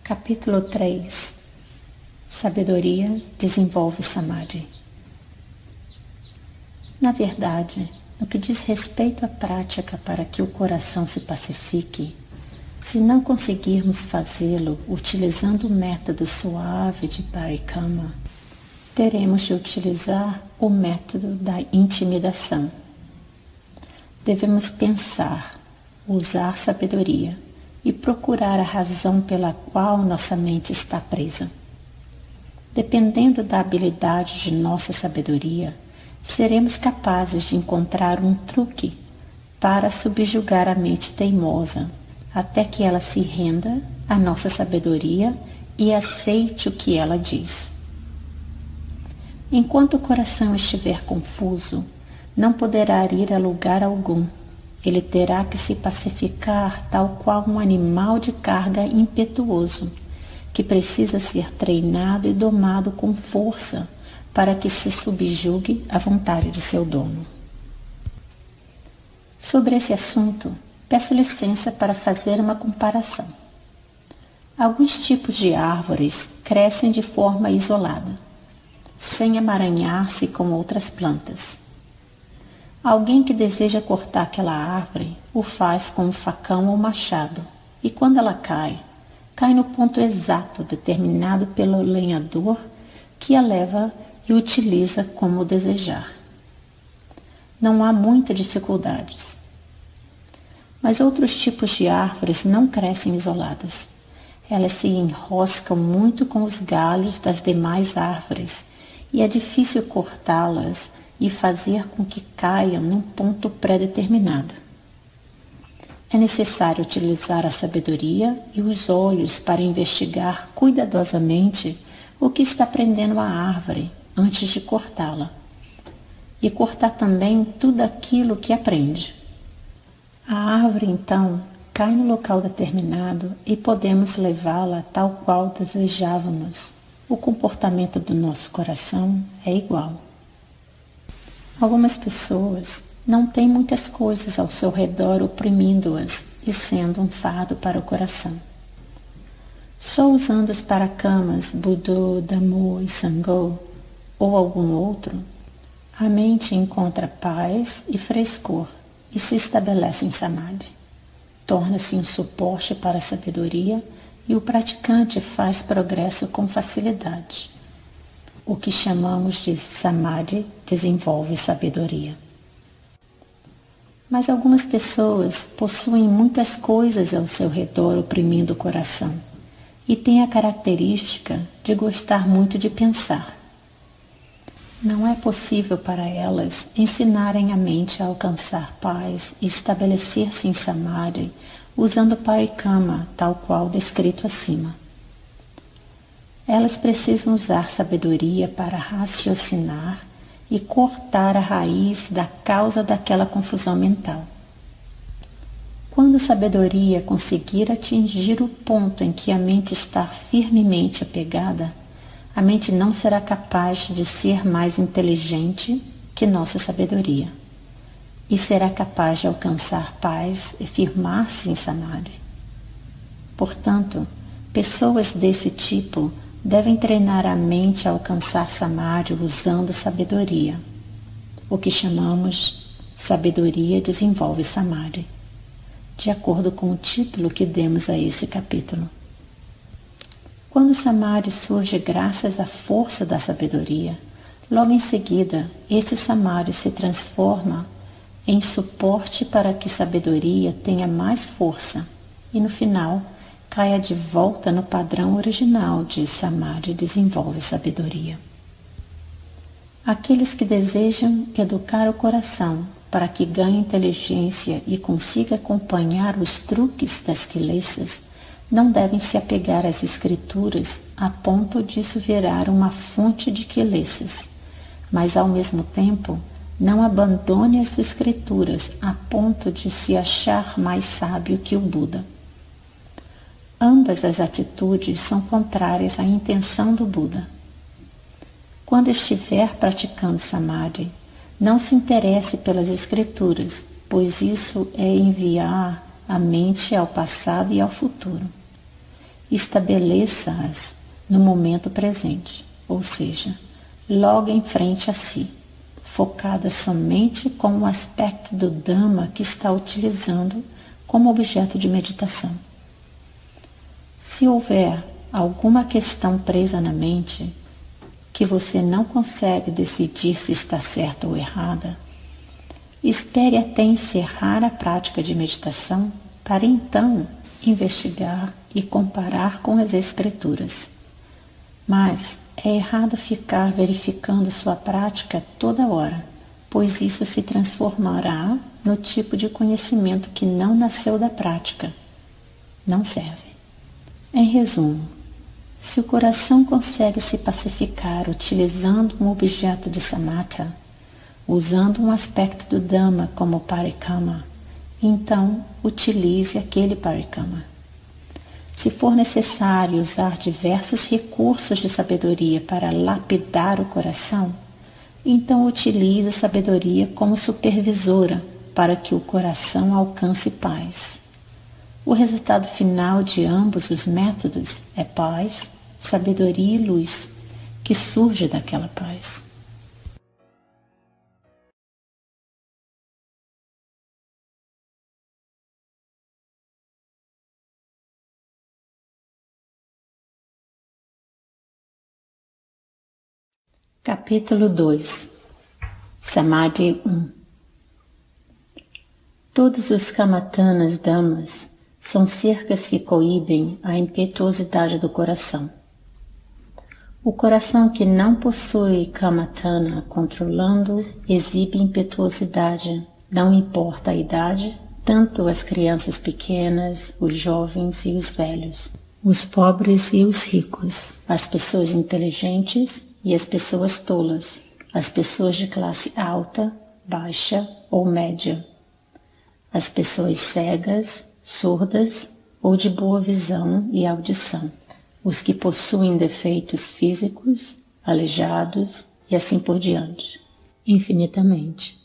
Capítulo 3. Sabedoria desenvolve Samadhi. Na verdade, no que diz respeito à prática para que o coração se pacifique, se não conseguirmos fazê-lo utilizando o método suave de Parikama, teremos de utilizar o método da intimidação. Devemos pensar, usar sabedoria e procurar a razão pela qual nossa mente está presa. Dependendo da habilidade de nossa sabedoria, seremos capazes de encontrar um truque para subjugar a mente teimosa, até que ela se renda à nossa sabedoria e aceite o que ela diz. Enquanto o coração estiver confuso, não poderá ir a lugar algum. Ele terá que se pacificar tal qual um animal de carga impetuoso, que precisa ser treinado e domado com força para que se subjugue à vontade de seu dono. Sobre esse assunto, peço licença para fazer uma comparação. Alguns tipos de árvores crescem de forma isolada, sem emaranhar-se com outras plantas. Alguém que deseja cortar aquela árvore o faz com um facão ou machado, e quando ela cai no ponto exato determinado pelo lenhador, que a leva e utiliza como desejar. Não há muitas dificuldades. Mas outros tipos de árvores não crescem isoladas. Elas se enroscam muito com os galhos das demais árvores, e é difícil cortá-las e fazer com que caiam num ponto pré-determinado. É necessário utilizar a sabedoria e os olhos para investigar cuidadosamente o que está prendendo a árvore antes de cortá-la, e cortar também tudo aquilo que a prende. A árvore, então, cai no local determinado e podemos levá-la tal qual desejávamos. O comportamento do nosso coração é igual. Algumas pessoas não têm muitas coisas ao seu redor oprimindo-as e sendo um fardo para o coração. Só usando os parakamas Buddho, Dhammo e Sangho, ou algum outro, a mente encontra paz e frescor e se estabelece em Samadhi. Torna-se um suporte para a sabedoria e o praticante faz progresso com facilidade. O que chamamos de Samadhi desenvolve sabedoria. Mas algumas pessoas possuem muitas coisas ao seu redor oprimindo o coração e têm a característica de gostar muito de pensar. Não é possível para elas ensinarem a mente a alcançar paz e estabelecer-se em Samadhi usando Parikama, tal qual descrito acima. Elas precisam usar sabedoria para raciocinar e cortar a raiz da causa daquela confusão mental. Quando sabedoria conseguir atingir o ponto em que a mente está firmemente apegada, a mente não será capaz de ser mais inteligente que nossa sabedoria, e será capaz de alcançar paz e firmar-se em Samadhi. Portanto, pessoas desse tipo devem treinar a mente a alcançar Samadhi usando sabedoria. O que chamamos sabedoria desenvolve Samadhi, de acordo com o título que demos a esse capítulo. Quando Samadhi surge graças à força da sabedoria, logo em seguida, esse Samadhi se transforma em suporte para que sabedoria tenha mais força e, no final, caia de volta no padrão original de Samadhi desenvolve sabedoria. Aqueles que desejam educar o coração para que ganhe inteligência e consiga acompanhar os truques das kilesas, não devem se apegar às escrituras a ponto disso virar uma fonte de kilesas, mas ao mesmo tempo não abandone as escrituras a ponto de se achar mais sábio que o Buda. Ambas as atitudes são contrárias à intenção do Buda. Quando estiver praticando Samadhi, não se interesse pelas escrituras, pois isso é enviar a mente ao passado e ao futuro. estabeleça-as no momento presente, ou seja, logo em frente a si, focada somente com o aspecto do Dhamma que está utilizando como objeto de meditação. Se houver alguma questão presa na mente, que você não consegue decidir se está certa ou errada, espere até encerrar a prática de meditação para então investigar e comparar com as escrituras. Mas é errado ficar verificando sua prática toda hora, pois isso se transformará no tipo de conhecimento que não nasceu da prática. Não serve. Em resumo, se o coração consegue se pacificar utilizando um objeto de samatha, usando um aspecto do Dhamma como parikama, então utilize aquele parikama. Se for necessário usar diversos recursos de sabedoria para lapidar o coração, então utilize a sabedoria como supervisora para que o coração alcance paz. O resultado final de ambos os métodos é paz, sabedoria e luz, que surge daquela paz. Capítulo 2. Samadhi 1. Todos os kamatanas dhammas são cercas que coíbem a impetuosidade do coração. O coração que não possui kamatana controlando exibe impetuosidade, não importa a idade, tanto as crianças pequenas, os jovens e os velhos, os pobres e os ricos, as pessoas inteligentes e as pessoas tolas, as pessoas de classe alta, baixa ou média, as pessoas cegas, surdas ou de boa visão e audição, os que possuem defeitos físicos, aleijados e assim por diante, infinitamente.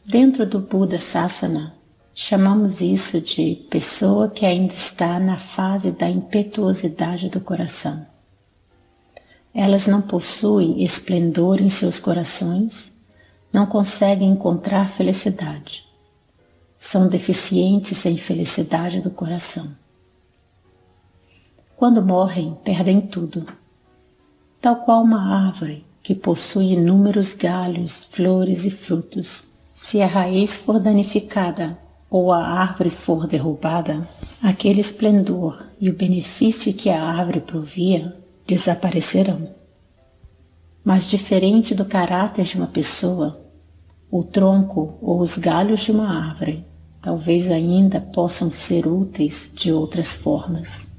Dentro do Buda Sasana, chamamos isso de pessoa que ainda está na fase da impetuosidade do coração. Elas não possuem esplendor em seus corações, não conseguem encontrar felicidade. São deficientes em felicidade do coração. Quando morrem, perdem tudo. Tal qual uma árvore que possui inúmeros galhos, flores e frutos. Se a raiz for danificada ou a árvore for derrubada, aquele esplendor e o benefício que a árvore provia desaparecerão. Mas diferente do caráter de uma pessoa, o tronco ou os galhos de uma árvore talvez ainda possam ser úteis de outras formas.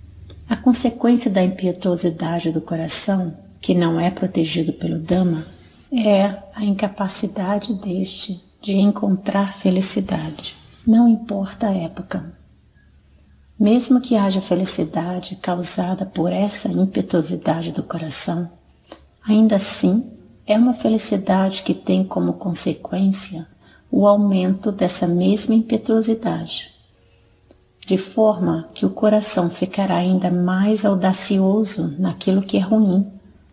A consequência da impetuosidade do coração, que não é protegido pelo Dhamma, é a incapacidade deste de encontrar felicidade, não importa a época. Mesmo que haja felicidade causada por essa impetuosidade do coração, ainda assim é uma felicidade que tem como consequência o aumento dessa mesma impetuosidade, de forma que o coração ficará ainda mais audacioso naquilo que é ruim,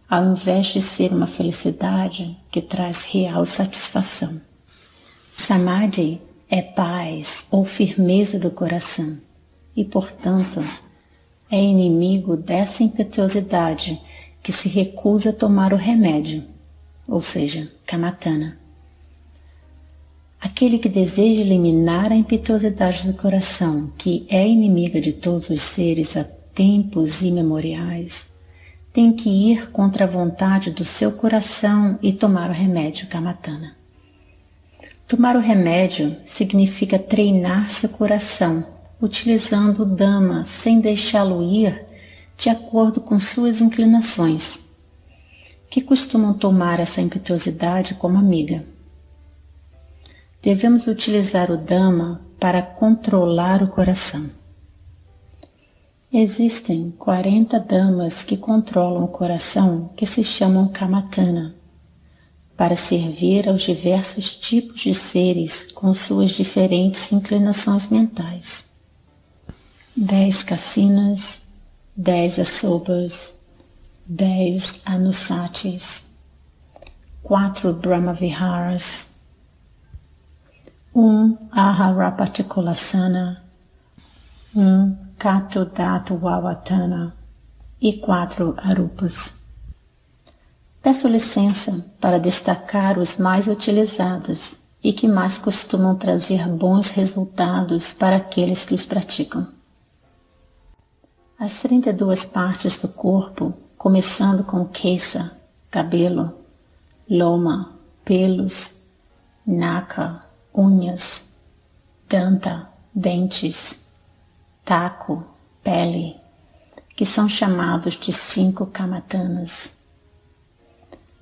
ao invés de ser uma felicidade que traz real satisfação. Samadhi é paz ou firmeza do coração e, portanto, é inimigo dessa impetuosidade que se recusa a tomar o remédio, ou seja, kamatana. Aquele que deseja eliminar a impetuosidade do coração, que é inimiga de todos os seres há tempos imemoriais, tem que ir contra a vontade do seu coração e tomar o remédio kamatana. Tomar o remédio significa treinar seu coração, utilizando o Dhamma sem deixá-lo ir de acordo com suas inclinações, que costumam tomar essa impetuosidade como amiga. Devemos utilizar o Dhamma para controlar o coração. Existem 40 Dhammas que controlam o coração que se chamam Kamatana, para servir aos diversos tipos de seres com suas diferentes inclinações mentais. 10 kasinas, 10 asobas, 10 anusatis, 4 brahmaviharas, 1 aharapatikulasana, 1 katudhatuvavasana e 4 arupas. Peço licença para destacar os mais utilizados e que mais costumam trazer bons resultados para aqueles que os praticam. As 32 partes do corpo, começando com kesa, cabelo, loma, pelos, naka, unhas, danta, dentes, taco, pele, que são chamados de 5 kamatanas.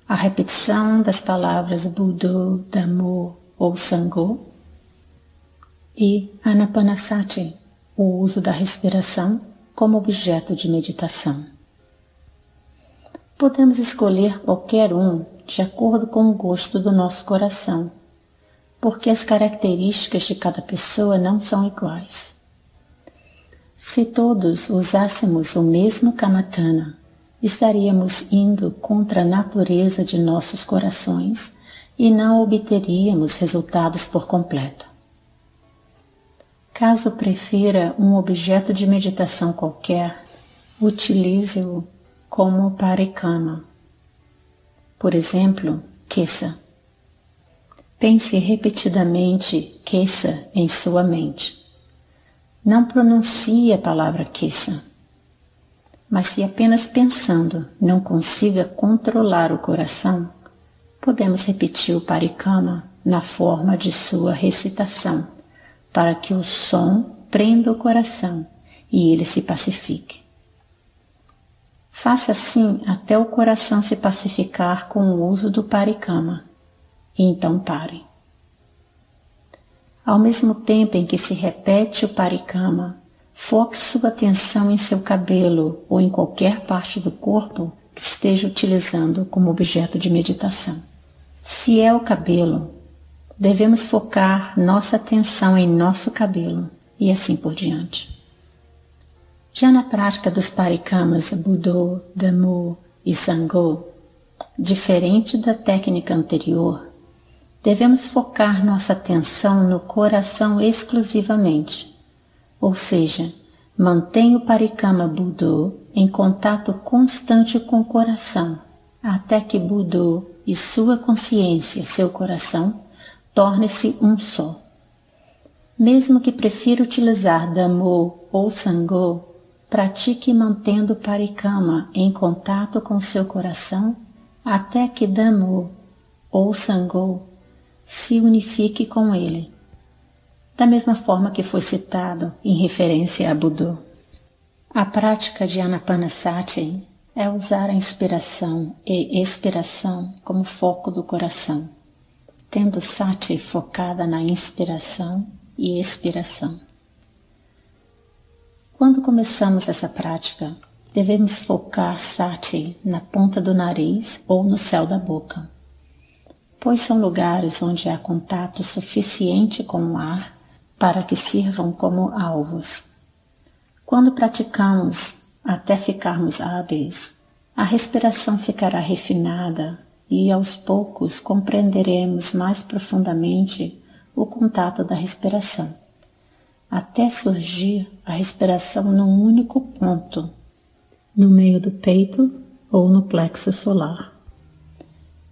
A repetição das palavras Buddho, Dhammo ou Sangho e Anapanasati, o uso da respiração como objeto de meditação. Podemos escolher qualquer um de acordo com o gosto do nosso coração, porque as características de cada pessoa não são iguais. Se todos usássemos o mesmo kamatana, estaríamos indo contra a natureza de nossos corações e não obteríamos resultados por completo. Caso prefira um objeto de meditação qualquer, utilize-o como parikama. Por exemplo, kesa. Pense repetidamente kesa em sua mente. Não pronuncie a palavra kesa. Mas se apenas pensando não consiga controlar o coração, podemos repetir o parikama na forma de sua recitação, para que o som prenda o coração e ele se pacifique. Faça assim até o coração se pacificar com o uso do parikama, e então pare. Ao mesmo tempo em que se repete o parikama, foque sua atenção em seu cabelo ou em qualquer parte do corpo que esteja utilizando como objeto de meditação. Se é o cabelo, devemos focar nossa atenção em nosso cabelo e assim por diante. Já na prática dos parikamas Buddho, Dhammo e Sangho, diferente da técnica anterior, devemos focar nossa atenção no coração exclusivamente. Ou seja, mantenha o parikama Buddho em contato constante com o coração, até que Buddho e sua consciência, seu coração, torne-se um só. Mesmo que prefira utilizar Dhammo ou Sangho, pratique mantendo o parikama em contato com seu coração, até que Dhammo ou Sangho se unifique com ele, da mesma forma que foi citado em referência a Buddho. A prática de Anapanasati é usar a inspiração e expiração como foco do coração, tendo sati focada na inspiração e expiração. Quando começamos essa prática, devemos focar sati na ponta do nariz ou no céu da boca, pois são lugares onde há contato suficiente com o ar para que sirvam como alvos. Quando praticamos até ficarmos hábeis, a respiração ficará refinada e aos poucos compreenderemos mais profundamente o contato da respiração, até surgir a respiração num único ponto, no meio do peito ou no plexo solar.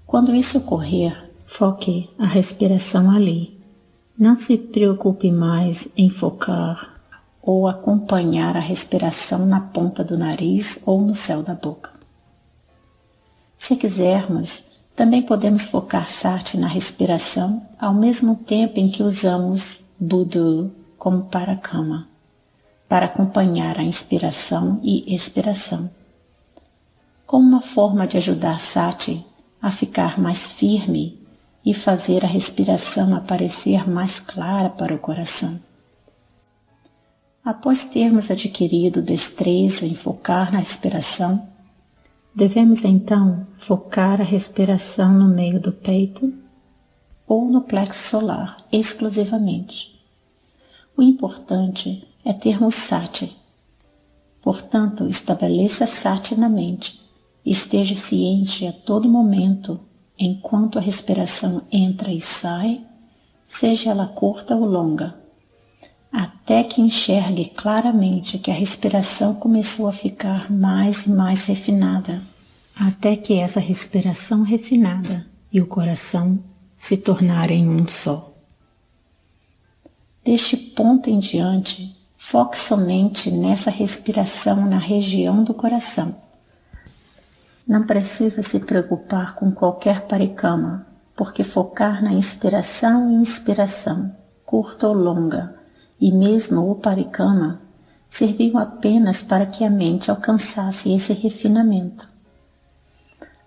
Quando isso ocorrer, foque a respiração ali. Não se preocupe mais em focar ou acompanhar a respiração na ponta do nariz ou no céu da boca. Se quisermos, também podemos focar sati na respiração ao mesmo tempo em que usamos Buddho como parikama, para acompanhar a inspiração e expiração, como uma forma de ajudar sati a ficar mais firme e fazer a respiração aparecer mais clara para o coração. Após termos adquirido destreza em focar na respiração, devemos então focar a respiração no meio do peito ou no plexo solar exclusivamente. O importante é termos sati, Portanto, estabeleça sati na mente. Esteja ciente a todo momento, enquanto a respiração entra e sai, seja ela curta ou longa, até que enxergue claramente que a respiração começou a ficar mais e mais refinada, até que essa respiração refinada e o coração se tornarem um só. Deste ponto em diante, foque somente nessa respiração na região do coração. Não precisa se preocupar com qualquer parikama, porque focar na inspiração e inspiração, curta ou longa, e mesmo o parikama, serviam apenas para que a mente alcançasse esse refinamento.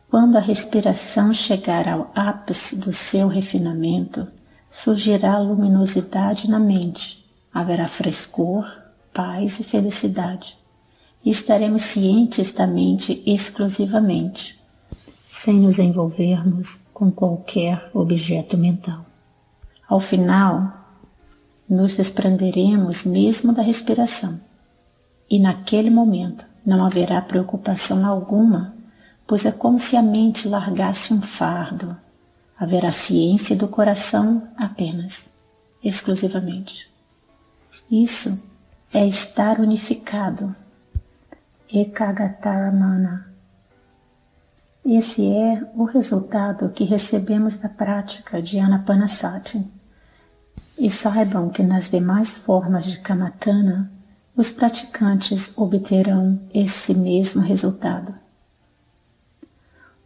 Quando a respiração chegar ao ápice do seu refinamento, surgirá luminosidade na mente, haverá frescor, paz e felicidade, e estaremos cientes da mente exclusivamente, sem nos envolvermos com qualquer objeto mental. Ao final, nos desprenderemos mesmo da respiração, e naquele momento não haverá preocupação alguma, pois é como se a mente largasse um fardo. Haverá ciência do coração apenas, exclusivamente. Isso é estar unificado. Ekagataramana. Esse é o resultado que recebemos da prática de Anapanasati. E saibam que nas demais formas de Kamatana, os praticantes obterão esse mesmo resultado.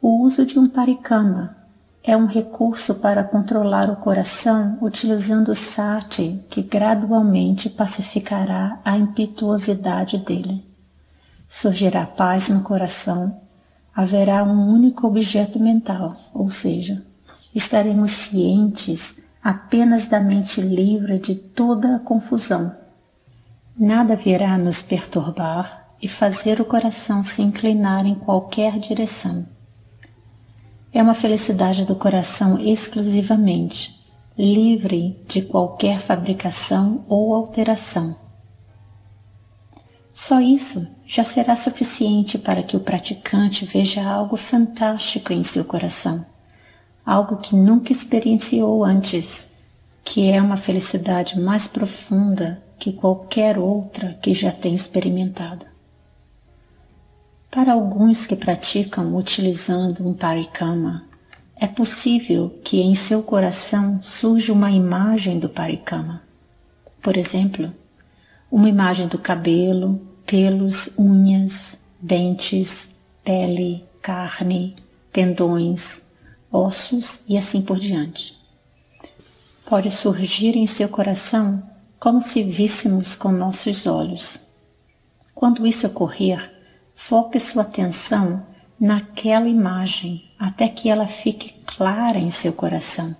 O uso de um parikama é um recurso para controlar o coração utilizando o sati, que gradualmente pacificará a impetuosidade dele. Surgirá paz no coração, haverá um único objeto mental, ou seja, estaremos cientes apenas da mente livre de toda a confusão. Nada virá nos perturbar e fazer o coração se inclinar em qualquer direção. É uma felicidade do coração exclusivamente, livre de qualquer fabricação ou alteração. Só isso já será suficiente para que o praticante veja algo fantástico em seu coração, algo que nunca experienciou antes, que é uma felicidade mais profunda que qualquer outra que já tenha experimentado. Para alguns que praticam utilizando um parikama, é possível que em seu coração surja uma imagem do parikama. Por exemplo, uma imagem do cabelo, pelos, unhas, dentes, pele, carne, tendões, ossos e assim por diante. Pode surgir em seu coração como se víssemos com nossos olhos. Quando isso ocorrer, foque sua atenção naquela imagem até que ela fique clara em seu coração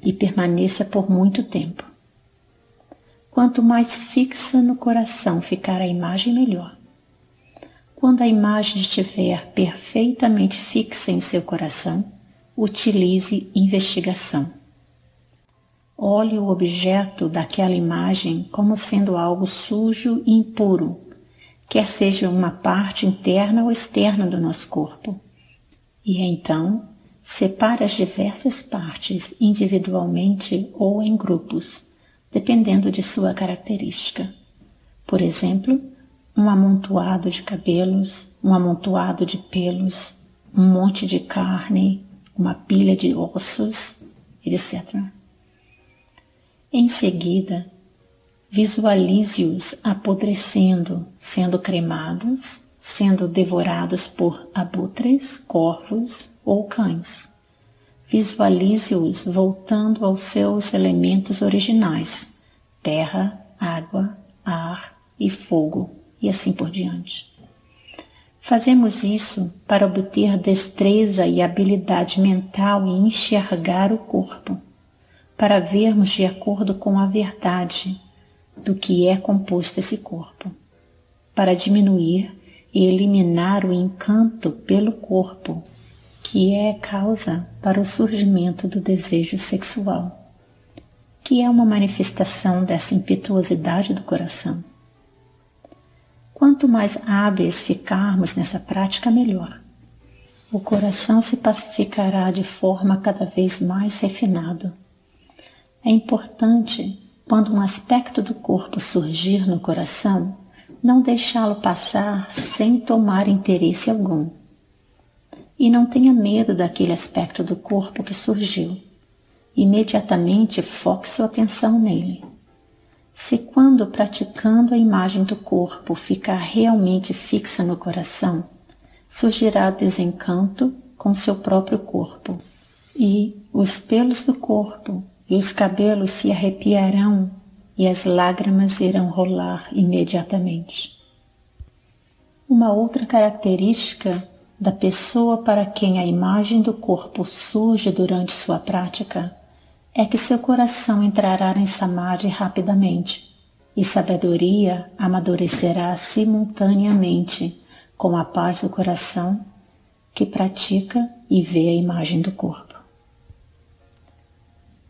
e permaneça por muito tempo. Quanto mais fixa no coração ficar a imagem, melhor. Quando a imagem estiver perfeitamente fixa em seu coração, utilize investigação. Olhe o objeto daquela imagem como sendo algo sujo e impuro, quer seja uma parte interna ou externa do nosso corpo. E então, separe as diversas partes individualmente ou em grupos, dependendo de sua característica. Por exemplo, um amontoado de cabelos, um amontoado de pelos, um monte de carne, uma pilha de ossos, etc. Em seguida, visualize-os apodrecendo, sendo cremados, sendo devorados por abutres, corvos ou cães. Visualize-os voltando aos seus elementos originais, terra, água, ar e fogo, e assim por diante. Fazemos isso para obter destreza e habilidade mental e enxergar o corpo, para vermos de acordo com a verdade do que é composto esse corpo, para diminuir e eliminar o encanto pelo corpo, que é causa para o surgimento do desejo sexual, que é uma manifestação dessa impetuosidade do coração. Quanto mais hábeis ficarmos nessa prática, melhor. O coração se pacificará de forma cada vez mais refinado. É importante, quando um aspecto do corpo surgir no coração, não deixá-lo passar sem tomar interesse algum. E não tenha medo daquele aspecto do corpo que surgiu. Imediatamente foque sua atenção nele. Se quando praticando a imagem do corpo ficar realmente fixa no coração, surgirá desencanto com seu próprio corpo, e os pelos do corpo e os cabelos se arrepiarão e as lágrimas irão rolar imediatamente. Uma outra característica da pessoa para quem a imagem do corpo surge durante sua prática é que seu coração entrará em samadhi rapidamente e sabedoria amadurecerá simultaneamente com a paz do coração que pratica e vê a imagem do corpo.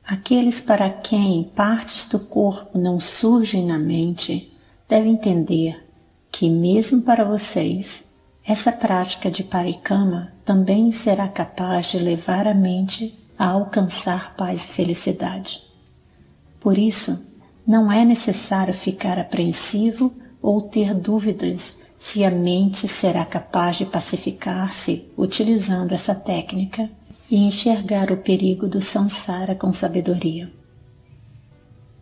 Aqueles para quem partes do corpo não surgem na mente devem entender que mesmo para vocês, essa prática de parikama também será capaz de levar a mente a alcançar paz e felicidade. Por isso, não é necessário ficar apreensivo ou ter dúvidas se a mente será capaz de pacificar-se utilizando essa técnica e enxergar o perigo do samsara com sabedoria.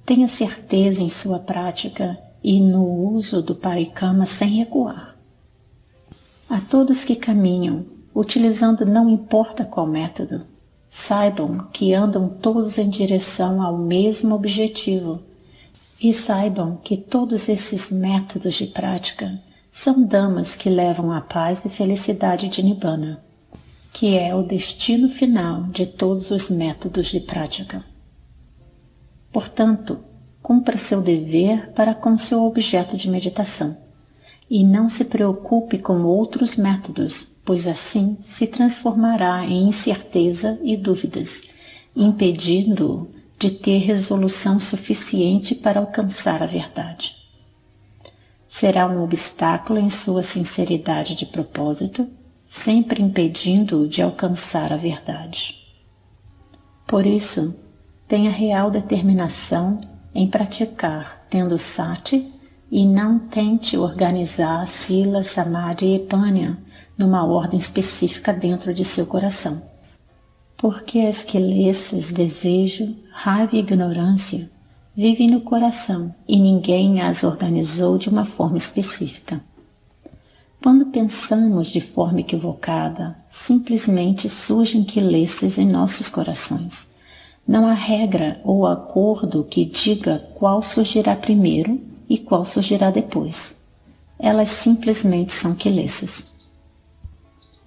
Tenha certeza em sua prática e no uso do parikama sem recuar. A todos que caminham, utilizando não importa qual método, saibam que andam todos em direção ao mesmo objetivo e saibam que todos esses métodos de prática são damas que levam à paz e felicidade de Nibbana, que é o destino final de todos os métodos de prática. Portanto, cumpra seu dever para com seu objeto de meditação e não se preocupe com outros métodos, pois assim se transformará em incerteza e dúvidas, impedindo-o de ter resolução suficiente para alcançar a verdade. Será um obstáculo em sua sinceridade de propósito, sempre impedindo-o de alcançar a verdade. Por isso, tenha real determinação em praticar tendo sati e não tente organizar sila, samadhi e panya numa ordem específica dentro de seu coração. Porque as kilesas, desejo, raiva e ignorância vivem no coração e ninguém as organizou de uma forma específica. Quando pensamos de forma equivocada, simplesmente surgem kilesas em nossos corações. Não há regra ou acordo que diga qual surgirá primeiro e qual surgirá depois. Elas simplesmente são kilesas.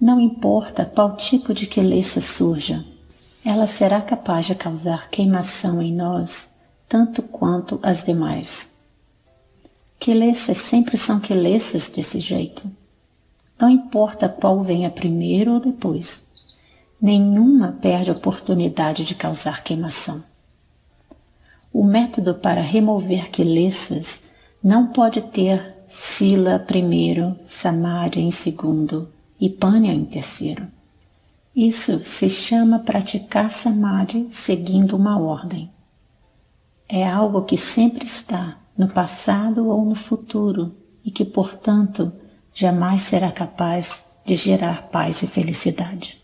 Não importa qual tipo de kilesa surja, ela será capaz de causar queimação em nós, tanto quanto as demais. Kilesas sempre são kilesas desse jeito. Não importa qual venha primeiro ou depois. Nenhuma perde a oportunidade de causar queimação. O método para remover kilesas não pode ter sila primeiro, samadhi em segundo e panya em terceiro. Isso se chama praticar samadhi seguindo uma ordem. É algo que sempre está no passado ou no futuro e que, portanto, jamais será capaz de gerar paz e felicidade.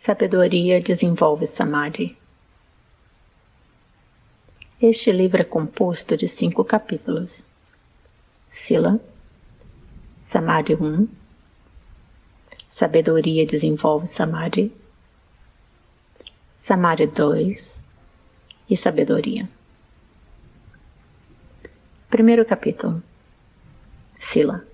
Sabedoria desenvolve samadhi. Este livro é composto de 5 capítulos. Sila, Samadhi 1, Sabedoria desenvolve samadhi, Samadhi 2 e Sabedoria. Primeiro capítulo. Sila.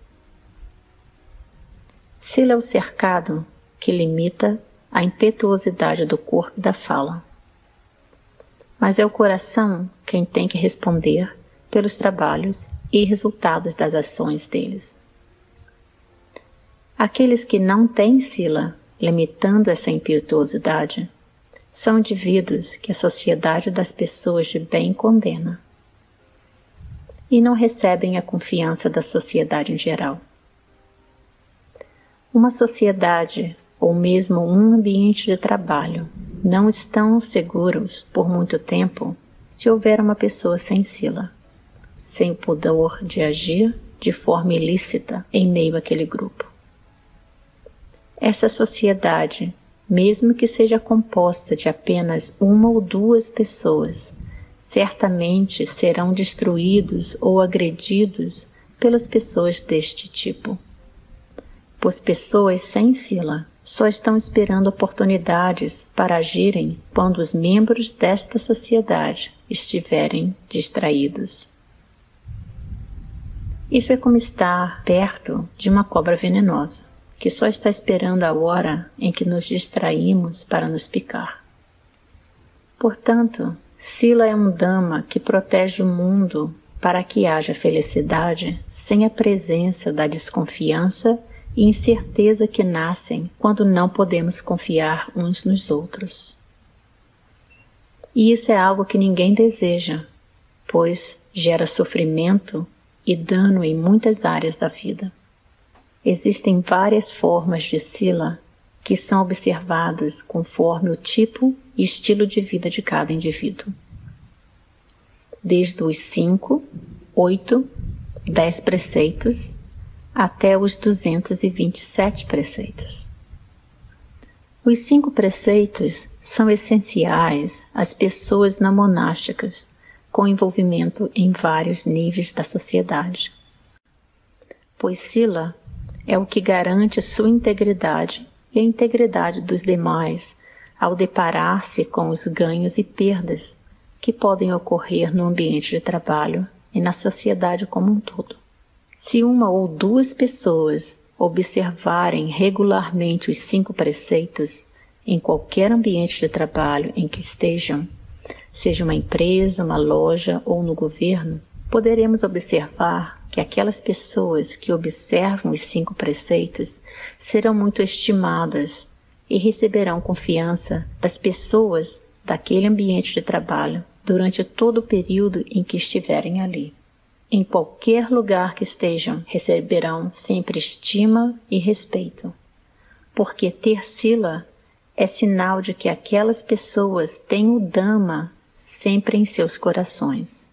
Sila é o cercado que limita a impetuosidade do corpo e da fala. mas é o coração quem tem que responder pelos trabalhos e resultados das ações deles. Aqueles que não têm sila, limitando essa impietuosidade, são indivíduos que a sociedade das pessoas de bem condena e não recebem a confiança da sociedade em geral. Uma sociedade ou mesmo um ambiente de trabalho não estão seguros por muito tempo se houver uma pessoa sem sila, sem o pudor de agir de forma ilícita em meio àquele grupo. Essa sociedade, mesmo que seja composta de apenas uma ou duas pessoas, certamente serão destruídos ou agredidos pelas pessoas deste tipo. Pois pessoas sem sila só estão esperando oportunidades para agirem quando os membros desta sociedade estiverem distraídos. Isso é como estar perto de uma cobra venenosa, que só está esperando a hora em que nos distraímos para nos picar. Portanto, sila é um dhamma que protege o mundo para que haja felicidade sem a presença da desconfiança e incerteza que nascem quando não podemos confiar uns nos outros. E isso é algo que ninguém deseja, pois gera sofrimento e dano em muitas áreas da vida. Existem várias formas de sila que são observados conforme o tipo e estilo de vida de cada indivíduo. Desde os 5, 8, 10 preceitos até os 227 preceitos. Os 5 preceitos são essenciais às pessoas não monásticas com envolvimento em vários níveis da sociedade, pois sila é o que garante sua integridade e a integridade dos demais ao deparar-se com os ganhos e perdas que podem ocorrer no ambiente de trabalho e na sociedade como um todo. Se uma ou duas pessoas observarem regularmente os 5 preceitos em qualquer ambiente de trabalho em que estejam, seja uma empresa, uma loja ou no governo, poderemos observar que aquelas pessoas que observam os 5 preceitos serão muito estimadas e receberão confiança das pessoas daquele ambiente de trabalho durante todo o período em que estiverem ali. Em qualquer lugar que estejam, receberão sempre estima e respeito, porque ter sila é sinal de que aquelas pessoas têm o Dhamma sempre em seus corações,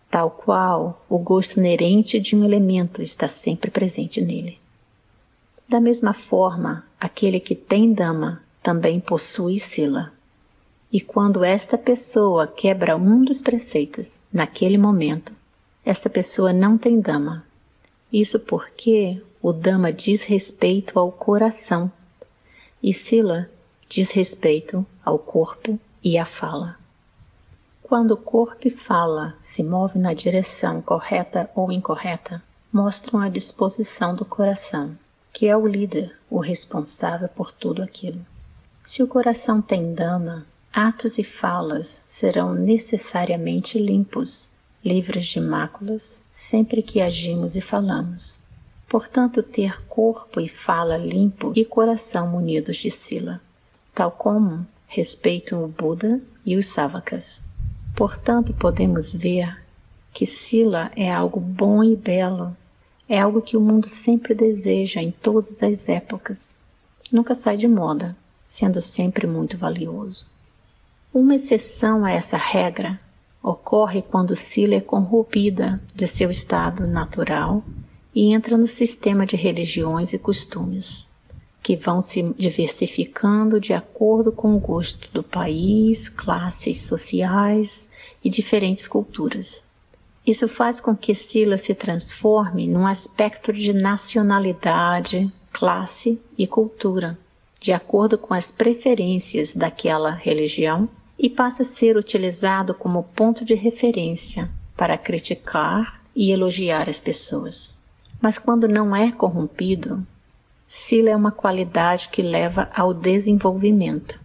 tal qual o gosto inerente de um elemento está sempre presente nele. Da mesma forma, aquele que tem Dhamma também possui sila. E quando esta pessoa quebra um dos preceitos, naquele momento, essa pessoa não tem Dhamma. Isso porque o Dhamma diz respeito ao coração e sila diz respeito ao corpo e à fala. Quando o corpo e fala se movem na direção correta ou incorreta, mostram a disposição do coração, que é o líder, o responsável por tudo aquilo. Se o coração tem Dhamma, atos e falas serão necessariamente limpos, livres de máculas, sempre que agimos e falamos. Portanto, ter corpo e fala limpo e coração munidos de sila, tal como respeitam o Buda e os Savakas. Portanto, podemos ver que sila é algo bom e belo, é algo que o mundo sempre deseja em todas as épocas. Nunca sai de moda, sendo sempre muito valioso. Uma exceção a essa regra ocorre quando sila é corrompida de seu estado natural e entra no sistema de religiões e costumes, que vão se diversificando de acordo com o gosto do país, classes sociais e diferentes culturas. Isso faz com que sila se transforme num aspecto de nacionalidade, classe e cultura, de acordo com as preferências daquela religião, e passa a ser utilizado como ponto de referência para criticar e elogiar as pessoas. Mas quando não é corrompido, sila é uma qualidade que leva ao desenvolvimento,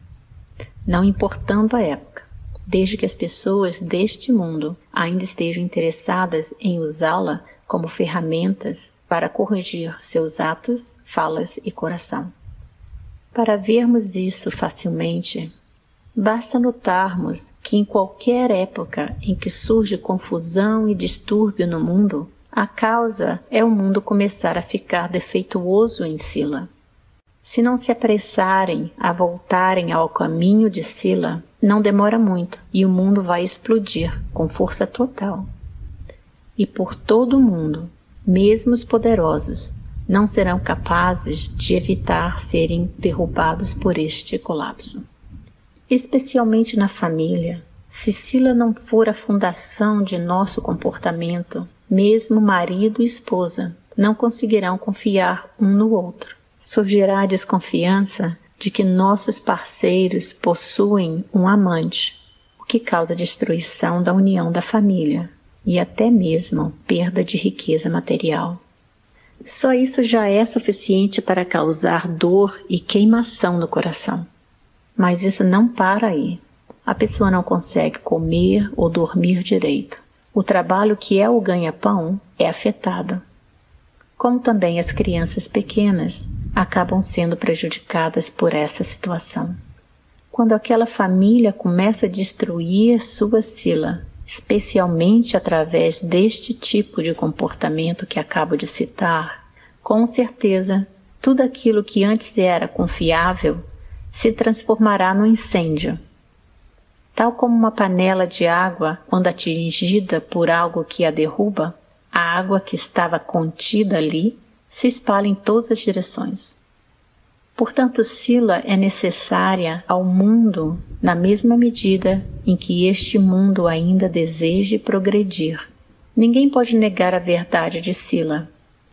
não importando a época. desde que as pessoas deste mundo ainda estejam interessadas em usá-la como ferramentas para corrigir seus atos, falas e coração. Para vermos isso facilmente, basta notarmos que em qualquer época em que surge confusão e distúrbio no mundo, a causa é o mundo começar a ficar defeituoso em Sila. Se não se apressarem a voltarem ao caminho de Sila, não demora muito e o mundo vai explodir com força total. E por todo o mundo, mesmo os poderosos, não serão capazes de evitar serem derrubados por este colapso. Especialmente na família, se Sila não for a fundação de nosso comportamento, mesmo marido e esposa não conseguirão confiar um no outro. Surgirá a desconfiança de que nossos parceiros possuem um amante, o que causa destruição da união da família e até mesmo perda de riqueza material. Só isso já é suficiente para causar dor e queimação no coração. Mas isso não para aí. A pessoa não consegue comer ou dormir direito. O trabalho que é o ganha-pão é afetado. Como também as crianças pequenas acabam sendo prejudicadas por essa situação. Quando aquela família começa a destruir sua Sila, especialmente através deste tipo de comportamento que acabo de citar, com certeza tudo aquilo que antes era confiável se transformará num incêndio. Tal como uma panela de água, quando atingida por algo que a derruba, a água que estava contida ali se espalha em todas as direções. Portanto, Sila é necessária ao mundo na mesma medida em que este mundo ainda deseje progredir. Ninguém pode negar a verdade de Sila,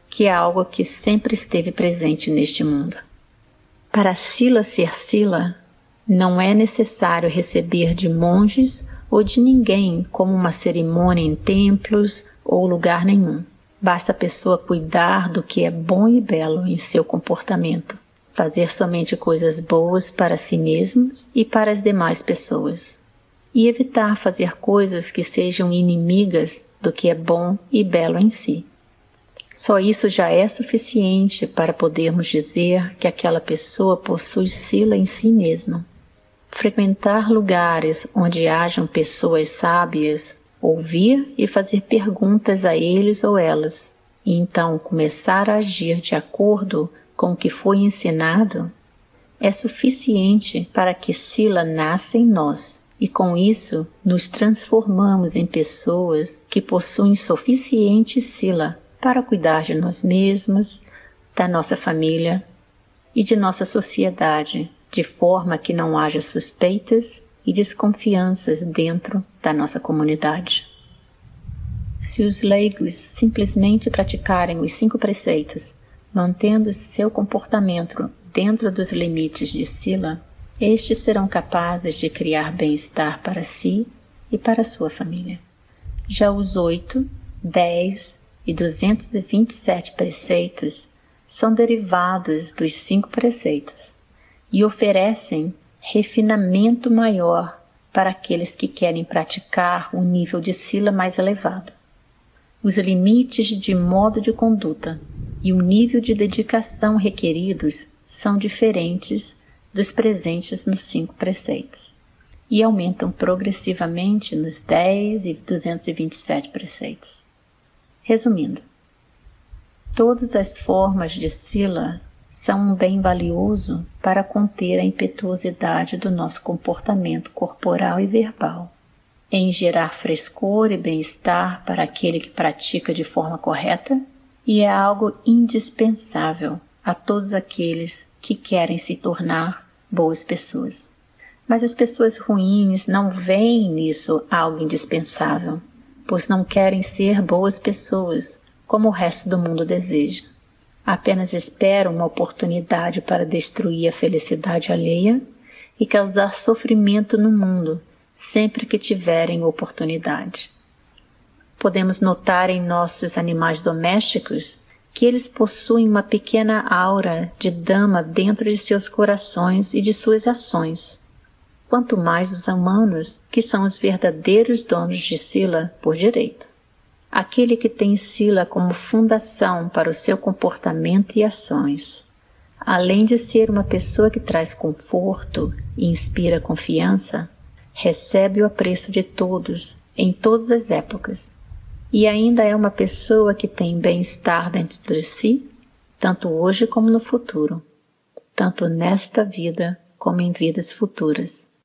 que é algo que sempre esteve presente neste mundo. Para Sila ser Sila, não é necessário receber de monges ou de ninguém como uma cerimônia em templos ou lugar nenhum. Basta a pessoa cuidar do que é bom e belo em seu comportamento, fazer somente coisas boas para si mesmo e para as demais pessoas, e evitar fazer coisas que sejam inimigas do que é bom e belo em si. Só isso já é suficiente para podermos dizer que aquela pessoa possui Sila em si mesma. Frequentar lugares onde hajam pessoas sábias, ouvir e fazer perguntas a eles ou elas, e então começar a agir de acordo com o que foi ensinado, é suficiente para que Sila nasça em nós, e com isso nos transformamos em pessoas que possuem suficiente Sila para cuidar de nós mesmos, da nossa família e de nossa sociedade, de forma que não haja suspeitas e desconfianças dentro da nossa comunidade. Se os leigos simplesmente praticarem os 5 preceitos, mantendo seu comportamento dentro dos limites de Sila, estes serão capazes de criar bem-estar para si e para sua família. Já os 8, 10 e 227 preceitos são derivados dos 5 preceitos e oferecem refinamento maior para aqueles que querem praticar um nível de Sila mais elevado. Os limites de modo de conduta e o nível de dedicação requeridos são diferentes dos presentes nos 5 preceitos e aumentam progressivamente nos 10 e 227 preceitos. Resumindo, todas as formas de Sila são um bem valioso para conter a impetuosidade do nosso comportamento corporal e verbal, em gerar frescor e bem-estar para aquele que pratica de forma correta, e é algo indispensável a todos aqueles que querem se tornar boas pessoas. Mas as pessoas ruins não veem nisso algo indispensável, pois não querem ser boas pessoas como o resto do mundo deseja. Apenas esperam uma oportunidade para destruir a felicidade alheia e causar sofrimento no mundo sempre que tiverem oportunidade. Podemos notar em nossos animais domésticos que eles possuem uma pequena aura de dama dentro de seus corações e de suas ações. quanto mais os humanos, que são os verdadeiros donos de Sila por direito. Aquele que tem Sila como fundação para o seu comportamento e ações, além de ser uma pessoa que traz conforto e inspira confiança, recebe o apreço de todos, em todas as épocas, e ainda é uma pessoa que tem bem-estar dentro de si, tanto hoje como no futuro, tanto nesta vida como em vidas futuras.